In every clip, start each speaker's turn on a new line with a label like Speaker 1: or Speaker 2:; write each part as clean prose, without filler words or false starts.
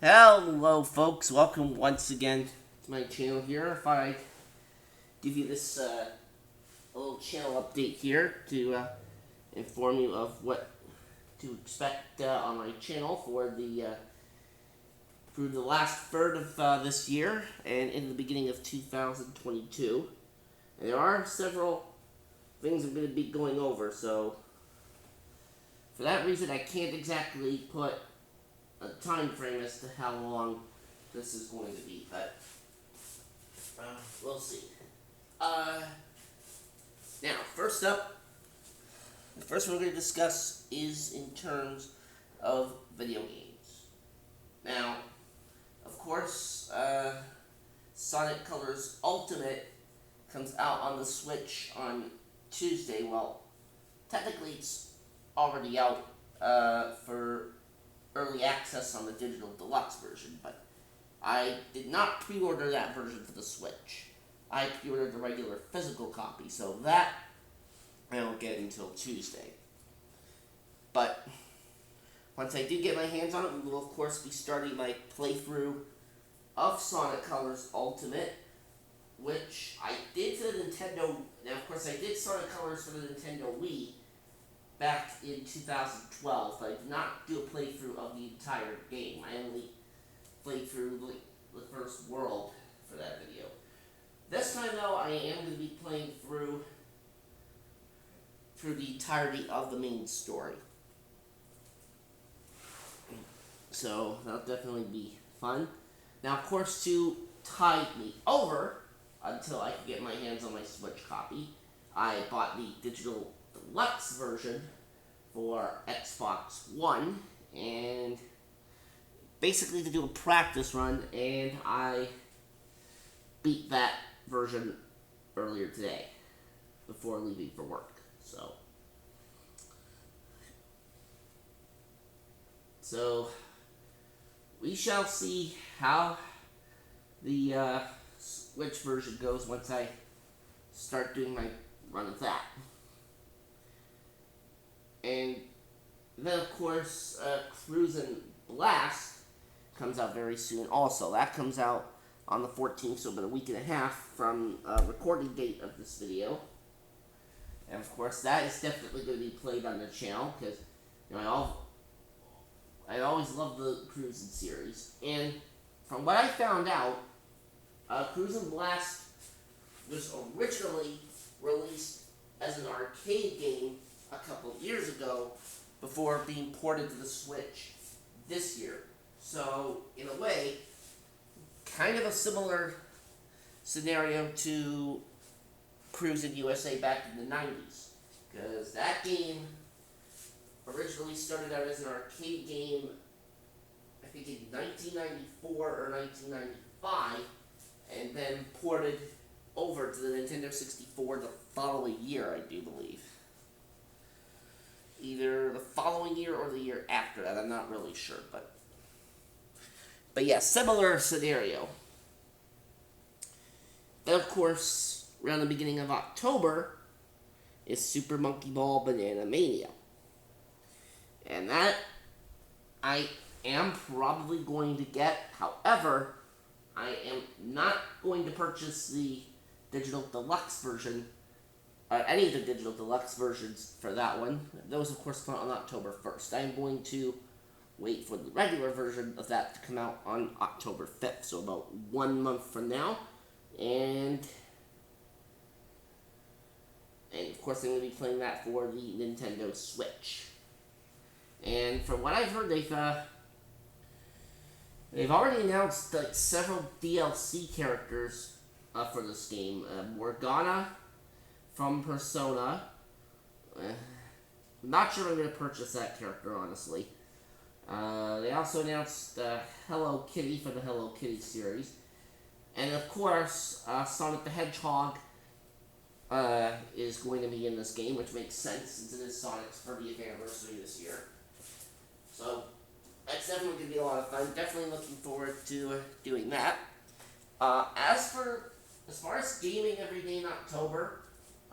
Speaker 1: Hello, folks. Welcome once again to my channel here. If I give you this a little channel update here to inform you of what to expect on my channel for the last third of this year and in the beginning of 2022. And there are several things I'm going to be going over, so for that reason, I can't exactly put a time frame as to how long this is going to be, but we'll see. Now, first up, the first one we're going to discuss is in terms of video games. Now, of course, Sonic Colors Ultimate comes out on the Switch on Tuesday. Well, technically it's already out for early access on the digital deluxe version, but I did not pre-order that version for the Switch. I pre-ordered the regular physical copy, so that I don't get until Tuesday. But once I do get my hands on it, we will of course be starting my playthrough of Sonic Colors Ultimate, which I did for the Nintendo. Now, of course, I did Sonic Colors for the Nintendo Wii back in 2012, but I did not do a playthrough of the entire game. I only played through the first world for that video. This time, though, I am going to be playing through the entirety of the main story. So, that'll definitely be fun. Now, of course, to tide me over until I can get my hands on my Switch copy, I bought the digital deluxe version for Xbox One, and basically to do a practice run, and I beat that version earlier today before leaving for work. So we shall see how the Switch version goes once I start doing my run of that. And then, of course, Cruisin' Blast comes out very soon also. That comes out on the 14th, so about a week and a half from recording date of this video. And, of course, that is definitely going to be played on the channel, because I always love the Cruisin' series. And from what I found out, Cruisin' Blast was originally released as an arcade game a couple of years ago before being ported to the Switch this year. So, in a way, kind of a similar scenario to Cruisin' USA back in the 90s. Because that game originally started out as an arcade game, I think in 1994 or 1995, and then ported over to the Nintendo 64 the following year, I do believe. Either the following year or the year after that, I'm not really sure, but yeah, similar scenario. Then, of course, around the beginning of October is Super Monkey Ball Banana Mania. And that I am probably going to get. However, I am not going to purchase the digital deluxe version, any of the digital deluxe versions for that one. Those, of course, come out on October 1st. I am going to wait for the regular version of that to come out on October 5th, so about 1 month from now. And of course, I'm going to be playing that for the Nintendo Switch. And from what I've heard, they've already announced several DLC characters for this game. Morgana from Persona. I'm not sure I'm going to purchase that character, honestly. They also announced Hello Kitty for the Hello Kitty series. And of course, Sonic the Hedgehog is going to be in this game, which makes sense since it is Sonic's 30th anniversary this year. So, that's definitely going to be a lot of fun. Definitely looking forward to doing that. As far as gaming every day in October,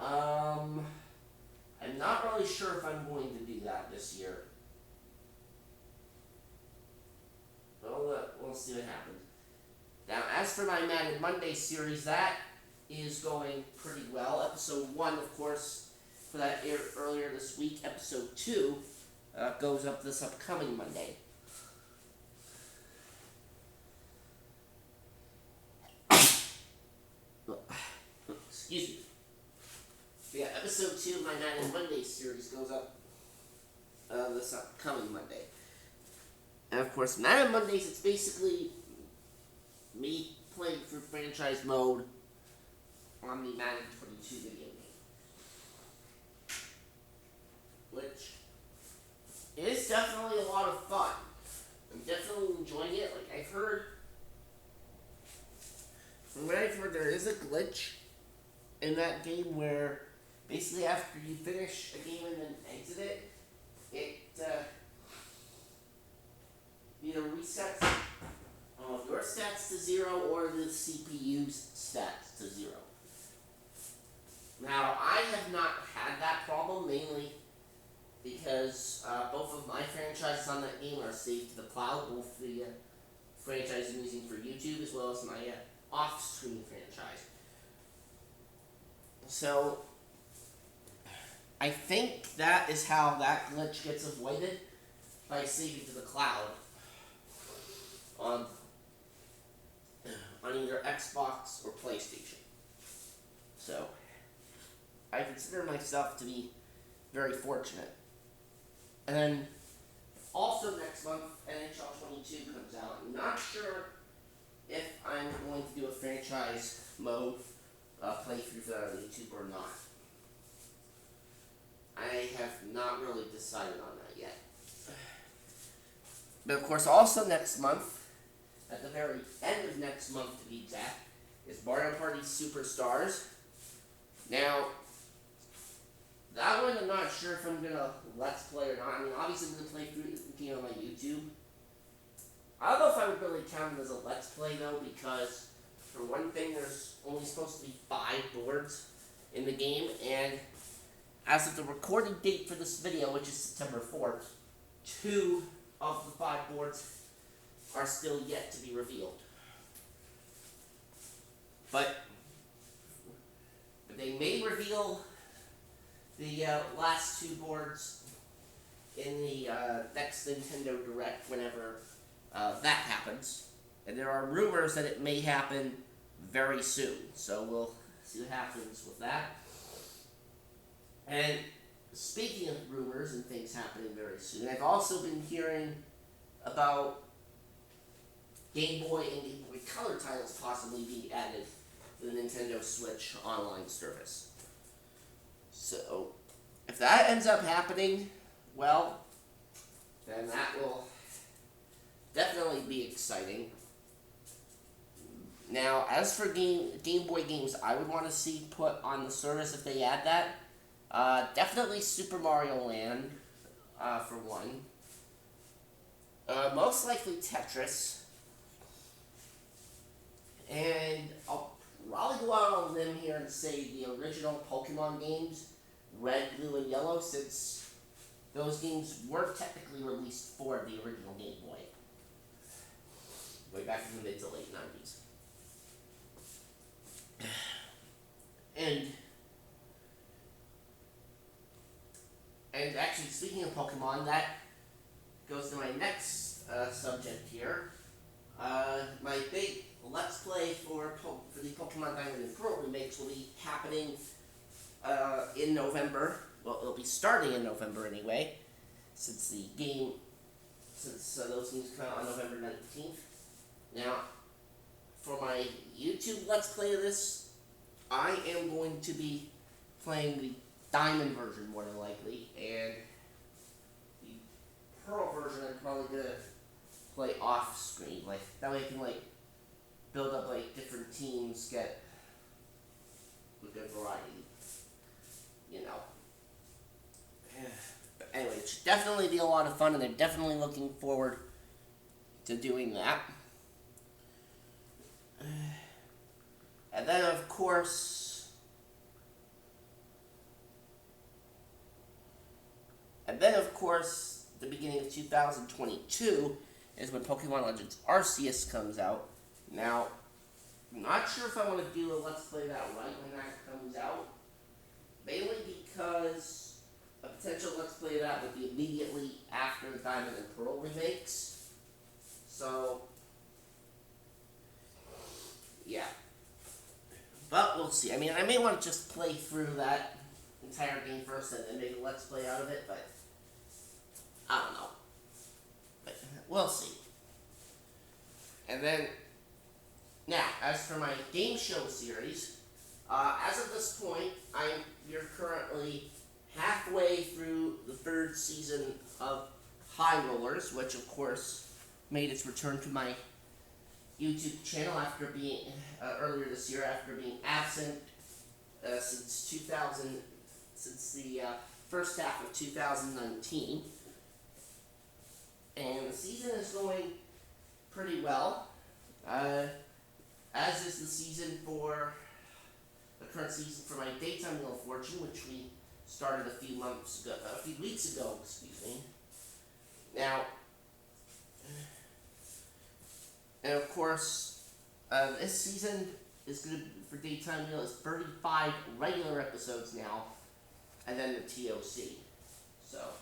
Speaker 1: I'm not really sure if I'm going to do that this year. We'll we'll see what happens. Now, as for my Madden Monday series, that is going pretty well. Episode 1, of course, for that aired earlier this week. Episode 2 goes up this upcoming Monday. Excuse me. Yeah, episode 2 of my Madden Monday series goes up this upcoming Monday. And of course, Madden Mondays, it's basically me playing through franchise mode on the Madden 22 video game. Which is definitely a lot of fun. I'm definitely enjoying it. Like, from what I've heard, there is a glitch in that game where basically after you finish a game and then exit it, it either resets your stats to 0 or the CPU's stats to 0. Now, I have not had that problem, mainly because both of my franchises on that game are saved to the cloud, both the franchise I'm using for YouTube as well as my off-screen franchise. So, I think that is how that glitch gets avoided, by saving to the cloud on either Xbox or PlayStation. So, I consider myself to be very fortunate. And then, also next month, NHL 22 comes out. I'm not sure if I'm going to do a franchise mode playthrough for that on YouTube or not. I have not really decided on that yet. But of course, also next month, at the very end of next month to be exact, is Mario Party Superstars. Now, that one I'm not sure if I'm going to Let's Play or not. I mean, obviously I'm going to play through the game on my YouTube. I don't know if I would really count it as a Let's Play, though, because, for one thing, there's only supposed to be 5 boards in the game, and as of the recording date for this video, which is September 4th, 2 of the 5 boards are still yet to be revealed. But they may reveal the last 2 boards in the next Nintendo Direct whenever that happens. And there are rumors that it may happen very soon. So we'll see what happens with that. And speaking of rumors and things happening very soon, I've also been hearing about Game Boy and Game Boy Color titles possibly being added to the Nintendo Switch online service. So, if that ends up happening, well, then that will definitely be exciting. Now, as for Game Boy games I would want to see put on the service if they add that, definitely Super Mario Land, for one. Most likely Tetris. And I'll probably go out on a limb here and say the original Pokemon games, Red, Blue, and Yellow, since those games were technically released for the original Game Boy. Way back in the mid to late 90s. And actually, speaking of Pokemon, that goes to my next subject here. My big Let's Play for the Pokemon Diamond and Pearl remakes will be happening in November. Well, it'll be starting in November anyway, since those games come out on November 19th. Now, for my YouTube Let's Play of this, I am going to be playing the Diamond version more than likely, and the Pearl version I'm probably gonna play off screen. Like that way I can build up different teams, get a good variety, you know. But anyway, it should definitely be a lot of fun, and I'm definitely looking forward to doing that. And then, of course, the beginning of 2022 is when Pokemon Legends Arceus comes out. Now, I'm not sure if I want to do a Let's Play that right when that comes out. Mainly because a potential Let's Play that would be immediately after the Diamond and Pearl remakes. So, yeah. But we'll see. I mean, I may want to just play through that entire game first and then make a Let's Play out of it, but I don't know. But we'll see. And then, now, as for my game show series, as of this point, we're currently halfway through the third season of High Rollers, which of course made its return to my YouTube channel after being earlier this year, after being absent since the first half of 2019, and the season is going pretty well. As is the season for the current season for my Daytime Wheel of Fortune, which we started a few weeks ago, excuse me. Now, and of course, this season is going to, for Daytime Wheel, is 35 regular episodes now, and then the TOC. So,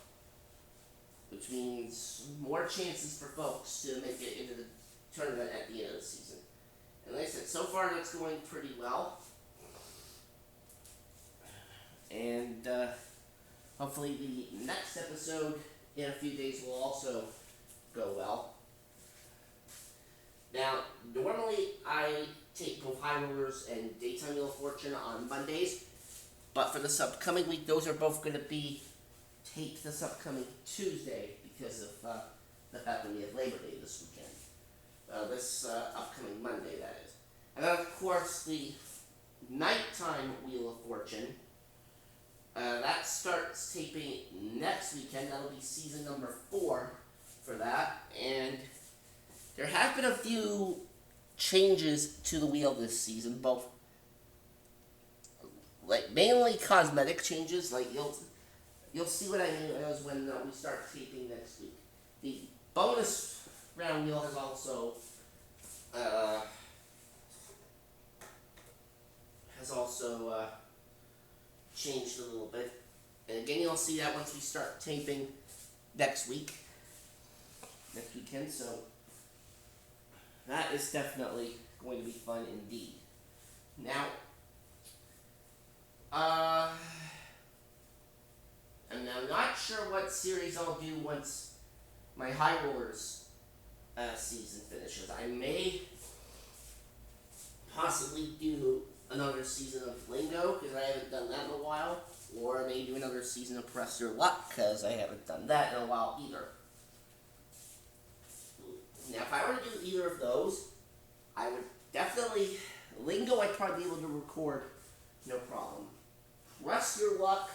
Speaker 1: which means more chances for folks to make it into the tournament at the end of the season. And like I said, so far that's going pretty well. And hopefully the next episode in a few days will also go well. Now, normally I tape both High Rollers and Daytime Wheel of Fortune on Mondays, but for this upcoming week, those are both going to be taped this upcoming Tuesday because of the fact that we have Labor Day this weekend. This upcoming Monday, that is. And then, of course, the Nighttime Wheel of Fortune, that starts taping next weekend. That'll be season number 4 for that. And there have been a few changes to the wheel this season, both mainly cosmetic changes. Like you'll see what I mean as when we start taping next week. The bonus round wheel has also changed a little bit. And again, you'll see that once we start taping next weekend. So that is definitely going to be fun indeed. Now, I'm not sure what series I'll do once my High Rollers season finishes. I may possibly do another season of Lingo, because I haven't done that in a while, or I may do another season of Press Your Luck, because I haven't done that in a while either. Now, if I were to do either of those, I would definitely... Lingo, I'd probably be able to record, no problem. Press Your Luck,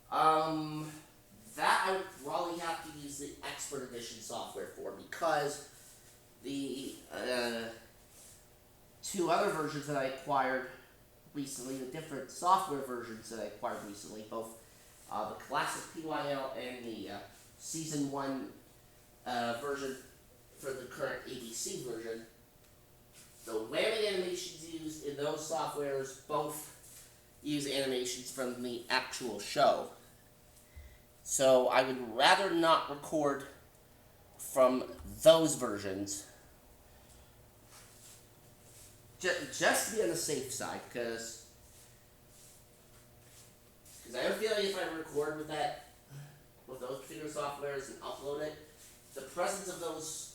Speaker 1: that I would probably have to use the Expert Edition software for, because the 2 other versions that I acquired recently, the different software versions that I acquired recently, both the Classic PYL and the Season 1 version for the current ABC version, the whammy animations used in those softwares both use animations from the actual show. So I would rather not record from those versions, just to be on the safe side, because I have a feeling if I record with those particular softwares and upload it, the presence of those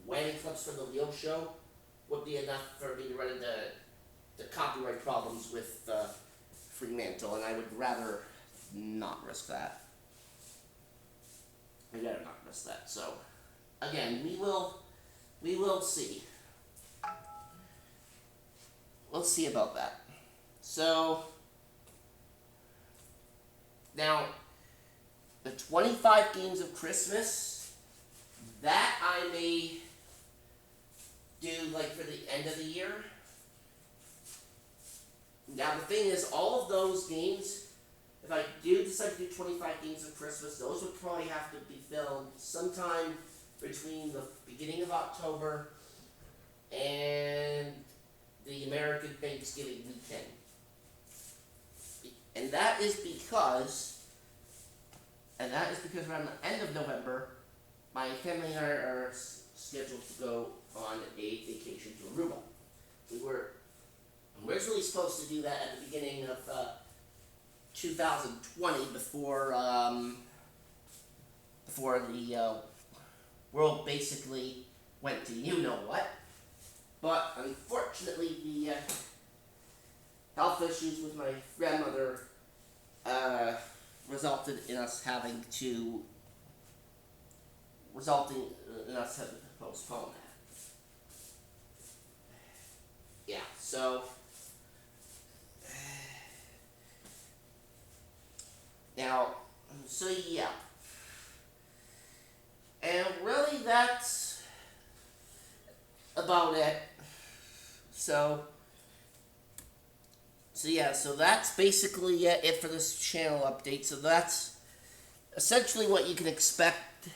Speaker 1: whammy clips from the Leo show would be enough for me to run into the copyright problems with Fremantle, and I would rather not risk that. I'd rather not risk that. So, again, we will see. We'll see about that. So, now, the 25 Games of Christmas, that I may do, for the end of the year. Now, the thing is, all of those games, if I do decide to do 25 Games of Christmas, those would probably have to be filmed sometime between the beginning of October and the American Thanksgiving weekend. And that is because around the end of November, my family and I are scheduled to go on a vacation to Aruba. We were originally supposed to do that at the beginning of 2020 before the world basically went to you-know-what. But unfortunately, the health issues with my grandmother resulted in us having to postpone that. Yeah, so yeah. And really that's about it. So that's basically it for this channel update. So that's essentially what you can expect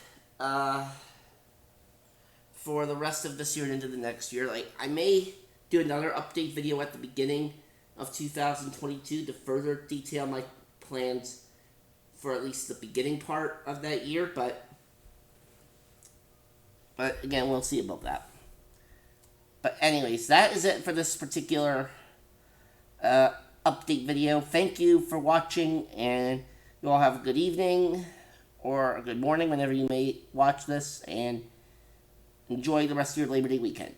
Speaker 1: for the rest of this year and into the next year. Like, I may do another update video at the beginning of 2022 to further detail my plans for at least the beginning part of that year, but again, we'll see about that. But anyways, that is it for this particular update video. Thank you for watching, and you all have a good evening or a good morning whenever you may watch this, and enjoy the rest of your Labor Day weekend.